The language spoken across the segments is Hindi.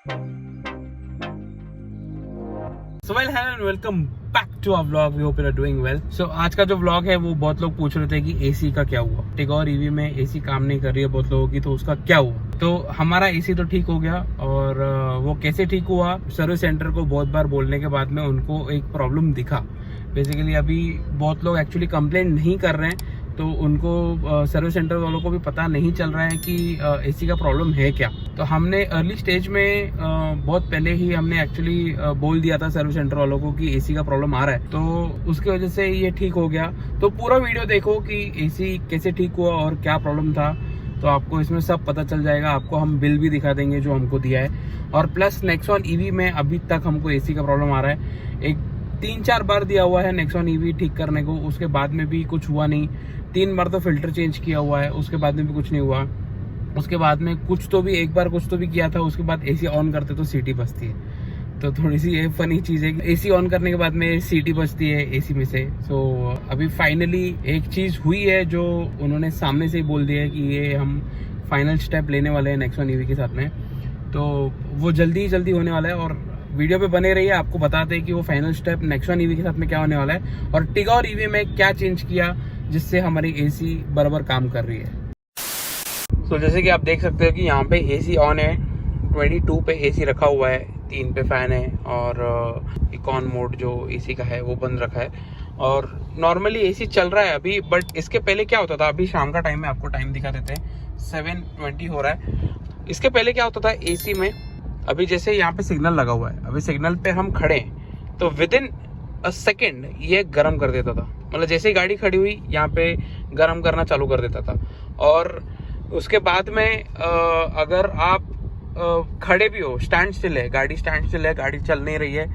So well, hello and welcome back to our vlog. We hope you are doing well. So आज का जो vlog है वो बहुत लोग पूछ रहे थे कि एसी का क्या हुआ। टिगोर ईवी में एसी काम नहीं कर रही है बहुत लोगों की, तो उसका क्या हुआ। तो हमारा एसी तो ठीक हो गया, और वो कैसे ठीक हुआ, सर्विस सेंटर को बहुत बार बोलने के बाद में उनको एक प्रॉब्लम दिखा। बेसिकली अभी बहुत लोग एक्चुअली कंप्लेंट नहीं कर रहे हैं, तो उनको सर्विस सेंटर वालों को भी पता नहीं चल रहा है कि एसी का प्रॉब्लम है क्या। तो हमने अर्ली स्टेज में बहुत पहले ही हमने एक्चुअली बोल दिया था सर्विस सेंटर वालों को कि एसी का प्रॉब्लम आ रहा है, तो उसकी वजह से ये ठीक हो गया। तो पूरा वीडियो देखो कि एसी कैसे ठीक हुआ और क्या प्रॉब्लम था, तो आपको इसमें सब पता चल जाएगा। आपको हम बिल भी दिखा देंगे जो हमको दिया है, और प्लस नेक्सॉन ईवी में अभी तक हमको एसी का प्रॉब्लम आ रहा है। एक 3-4 बार दिया हुआ है नेक्सॉन ईवी ठीक करने को, उसके बाद में भी कुछ हुआ नहीं। 3 बार तो फिल्टर चेंज किया हुआ है, उसके बाद में भी कुछ नहीं हुआ। उसके बाद में एक बार कुछ तो भी किया था, उसके बाद एसी ऑन करते तो सीटी बजती है। तो थोड़ी सी ये फनी चीज़ है कि एसी ऑन करने के बाद में सीटी बजती है एसी में से। सो अभी फाइनली एक चीज़ हुई है जो उन्होंने सामने से ही बोल दिया है कि ये हम फाइनल स्टेप लेने वाले हैं नेक्सॉन ईवी के साथ में। तो वो जल्दी होने वाला है, और वीडियो पे बने रहिए। आपको बताते हैं कि वो फाइनल स्टेप नेक्सॉन ईवी के साथ में क्या होने वाला है, और टिगोर ईवी में क्या चेंज किया जिससे हमारी एसी बराबर काम कर रही है। तो जैसे कि आप देख सकते हो कि यहाँ पे एसी ऑन है, 22 पे एसी रखा हुआ है, 3 पे फैन है, और इकॉन मोड जो एसी का है वो बंद रखा है, और नॉर्मली एसी चल रहा है अभी। बट इसके पहले क्या होता था, अभी शाम का टाइम है, आपको टाइम दिखा देते हैं, 7:20 हो रहा है। इसके पहले क्या होता था एसी में, अभी जैसे यहाँ पे सिग्नल लगा हुआ है, अभी सिग्नल पे हम खड़े हैं तो विद इन अ सेकेंड ये गर्म कर देता था। मतलब जैसे ही गाड़ी खड़ी हुई यहाँ पे गर्म करना चालू कर देता था। और उसके बाद में अगर आप खड़े भी हो, स्टैंड स्टिल है गाड़ी, गाड़ी चल नहीं रही है,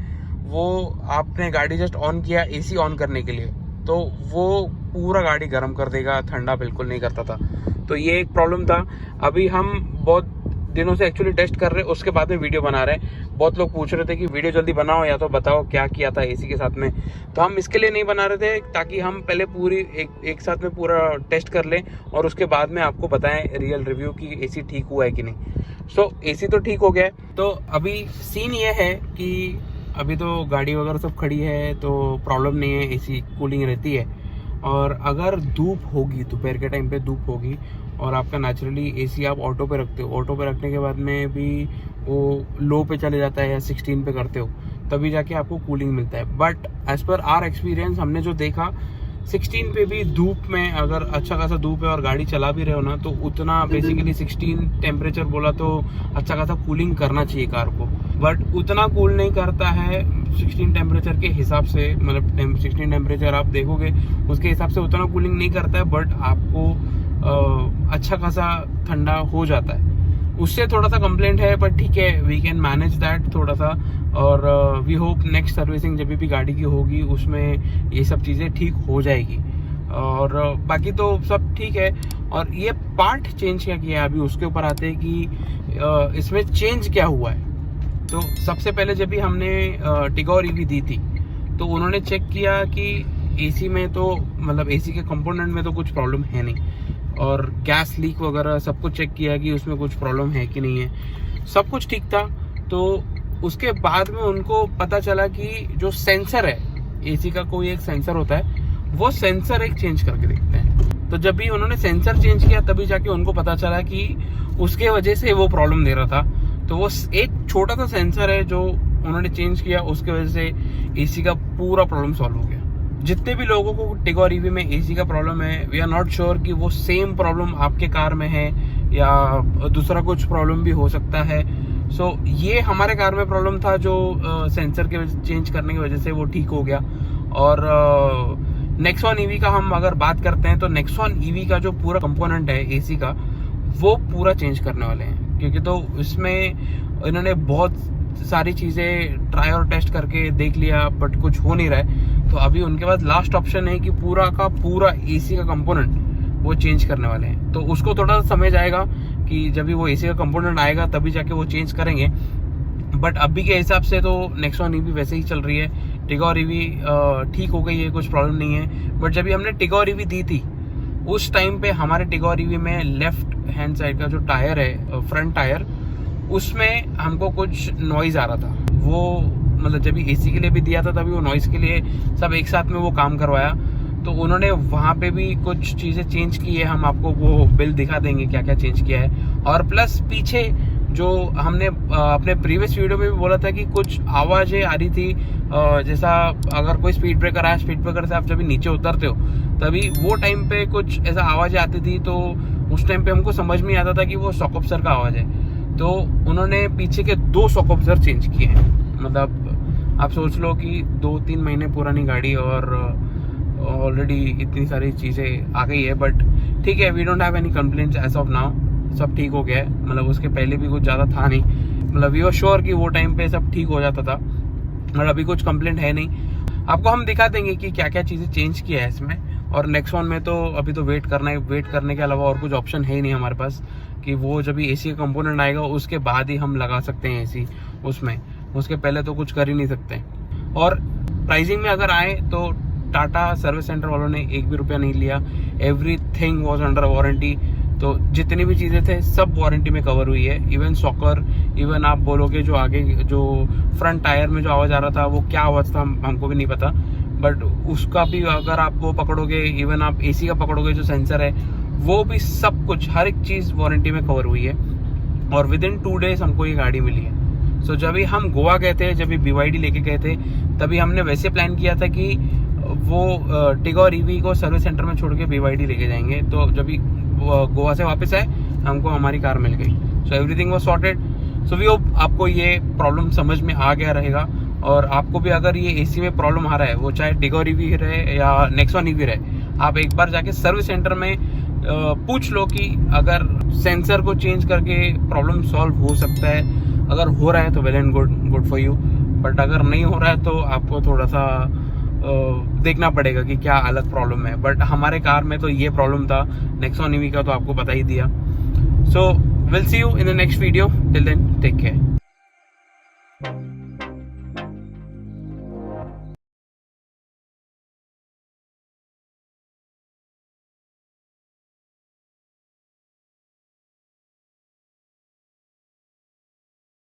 वो आपने गाड़ी जस्ट ऑन किया एसी ऑन करने के लिए, तो वो पूरा गाड़ी गर्म कर देगा, ठंडा बिल्कुल नहीं करता था। तो ये एक प्रॉब्लम था। अभी हम बहुत दिनों से एक्चुअली टेस्ट कर रहे हैं, उसके बाद में वीडियो बना रहे हैं। बहुत लोग पूछ रहे थे कि वीडियो जल्दी बनाओ या तो बताओ क्या किया था एसी के साथ में। तो हम इसके लिए नहीं बना रहे थे, ताकि हम पहले पूरी एक साथ में पूरा टेस्ट कर लें, और उसके बाद में आपको बताएं रियल रिव्यू कि एसी ठीक हुआ है कि नहीं। सो एसी तो ठीक हो गया है। तो अभी सीन ये है कि अभी तो गाड़ी वगैरह सब खड़ी है, तो प्रॉब्लम नहीं है, एसी कूलिंग रहती है। और अगर धूप होगी, दोपहर के टाइम पे धूप होगी, और आपका नेचुरली एसी आप ऑटो पे रखते हो, ऑटो पे रखने के बाद में भी वो लो पे चले जाता है या 16 पे करते हो, तभी जाके आपको कूलिंग मिलता है। But as per our experience, हमने जो देखा 16 पे भी धूप में, अगर अच्छा खासा धूप है और गाड़ी चला भी रहे हो ना, तो उतना बेसिकली 16 टेम्परेचर बोला तो अच्छा खासा कूलिंग करना चाहिए कार को। बट उतना कूल नहीं करता है 16 टेम्परेचर के हिसाब से। मतलब 16 टेम्परेचर आप देखोगे उसके हिसाब से उतना कूलिंग नहीं करता है, बट आपको अच्छा खासा ठंडा हो जाता है। उससे थोड़ा सा कंप्लेंट है, बट ठीक है, वी कैन मैनेज दैट थोड़ा सा। और वी होप नेक्स्ट सर्विसिंग जब भी गाड़ी की होगी उसमें ये सब चीज़ें ठीक हो जाएगी, और बाकी तो सब ठीक है। और ये पार्ट चेंज क्या किया है, अभी उसके ऊपर आते हैं कि इसमें चेंज क्या हुआ है। तो सबसे पहले जब भी हमने टिगोर ईवी दी थी, तो उन्होंने चेक किया कि एसी में तो मतलब एसी के कंपोनेंट में तो कुछ प्रॉब्लम है नहीं, और गैस लीक वगैरह सब कुछ चेक किया कि उसमें कुछ प्रॉब्लम है कि नहीं है, सब कुछ ठीक था। तो उसके बाद में उनको पता चला कि जो सेंसर है, एसी का कोई एक सेंसर होता है, वो सेंसर एक चेंज करके देखते हैं। तो जब भी उन्होंने सेंसर चेंज किया तभी जाके उनको पता चला कि उसके वजह से वो प्रॉब्लम दे रहा था। तो वो एक छोटा सा सेंसर है जो उन्होंने चेंज किया, उसके वजह से एसी का पूरा प्रॉब्लम सॉल्व हो गया। जितने भी लोगों को टिगोर ईवी में एसी का प्रॉब्लम है, वी आर नॉट श्योर कि वो सेम प्रॉब्लम आपके कार में है या दूसरा कुछ प्रॉब्लम भी हो सकता है। सो ये हमारे कार में प्रॉब्लम था, जो सेंसर के चेंज करने की वजह से वो ठीक हो गया। और नेक्सॉन ईवी का हम अगर बात करते हैं, तो नेक्सॉन ईवी का जो पूरा कंपोनेंट है एसी का, वो पूरा चेंज करने वाले हैं, क्योंकि तो इसमें इन्होंने बहुत सारी चीज़ें ट्राई और टेस्ट करके देख लिया, बट कुछ हो नहीं रहा है। तो अभी उनके पास लास्ट ऑप्शन है कि पूरा का पूरा एसी का कंपोनेंट वो चेंज करने वाले हैं। तो उसको थोड़ा सा समय जाएगा कि जब भी वो एसी का कंपोनेंट आएगा तभी जाके वो चेंज करेंगे। बट अभी के हिसाब से तो नेक्सॉन ईवी वैसे ही चल रही है। टिगोर ईवी ठीक हो गई है, कुछ प्रॉब्लम नहीं है। बट जब भी हमने टिगोर ईवी दी थी उस टाइम पे हमारे टिगोर ईवी में लेफ्ट हैंड साइड का जो टायर है, फ्रंट टायर, उसमें हमको कुछ नॉइज आ रहा था। वो मतलब जब एसी के लिए भी दिया था तभी वो नॉइज के लिए सब एक साथ में वो काम करवाया, तो उन्होंने वहाँ पे भी कुछ चीज़ें चेंज की है। हम आपको वो बिल दिखा देंगे क्या क्या चेंज किया है। और प्लस पीछे जो हमने अपने प्रीवियस वीडियो में भी बोला था कि कुछ आवाज़ें आ रही थी, जैसा अगर कोई स्पीड ब्रेकर आया, स्पीड ब्रेकर से आप जब नीचे उतरते हो तभी वो टाइम पे कुछ ऐसा आवाज़ें आती थी, तो उस टाइम पे हमको समझ में आता था कि वो शॉक ऑब्जर्वर का आवाज़ है। तो उन्होंने पीछे के 2 शॉक ऑब्जर्वर चेंज किए हैं। मतलब आप सोच लो कि 2-3 महीने पुरानी गाड़ी और ऑलरेडी इतनी सारी चीज़ें आ गई है। बट ठीक है, we don't have any complaints as of now, सब ठीक हो गया है। मतलब उसके पहले भी कुछ ज़्यादा था नहीं, मतलब वी वर श्योर कि वो टाइम पे सब ठीक हो जाता था, और अभी कुछ कंप्लेंट है नहीं। आपको हम दिखा देंगे कि क्या क्या चीज़ें चेंज किया है इसमें। और नेक्सॉन में तो अभी तो वेट करना है, वेट करने के अलावा और कुछ ऑप्शन है ही नहीं हमारे पास कि वो जब एसी का कंपोनेंट आएगा उसके बाद ही हम लगा सकते हैं एसी उसमें, उसके पहले तो कुछ कर ही नहीं सकते। और प्राइसिंग में अगर आए तो टाटा सर्विस सेंटर वालों ने 1 भी रुपया नहीं लिया, एवरीथिंग वाज अंडर वारंटी। तो जितनी भी चीज़ें थे सब वारंटी में कवर हुई है। इवन सॉकर, इवन आप बोलोगे जो आगे जो फ्रंट टायर में जो आवाज़ आ रहा था वो क्या आवाज़ था हमको भी नहीं पता, बट उसका भी अगर आप वो पकड़ोगे, इवन आप एसी का पकड़ोगे जो सेंसर है वो भी सब कुछ हर एक चीज़ वारंटी में कवर हुई है। और विद इन 2 डेज हमको ये गाड़ी मिली है। सो जब भी हम गोवा गए थे, जब भी BYD लेके गए थे, तभी हमने वैसे प्लान किया था कि वो टिगोर EV को सर्विस सेंटर में छोड़ के BYD लेके जाएंगे। तो जब भी गोवा से वापस आए हमको हमारी कार मिल गई। So everything was sorted. So we hope आपको ये प्रॉब्लम समझ में आ गया रहेगा। और आपको भी अगर ये एसी में प्रॉब्लम आ रहा है, वो चाहे टिगोर EV रहे या नेक्सॉन EV रहे, आप एक बार जाके सर्विस सेंटर में पूछ लो कि अगर सेंसर को चेंज करके प्रॉब्लम सॉल्व हो सकता है। अगर हो रहा है तो well and good for you, but अगर नहीं हो रहा है तो आपको थोड़ा सा देखना पड़ेगा कि क्या अलग प्रॉब्लम है। बट हमारे कार में तो ये प्रॉब्लम था, नेक्सॉन EV का तो आपको पता ही दिया। So will see you in the next video, till then take care.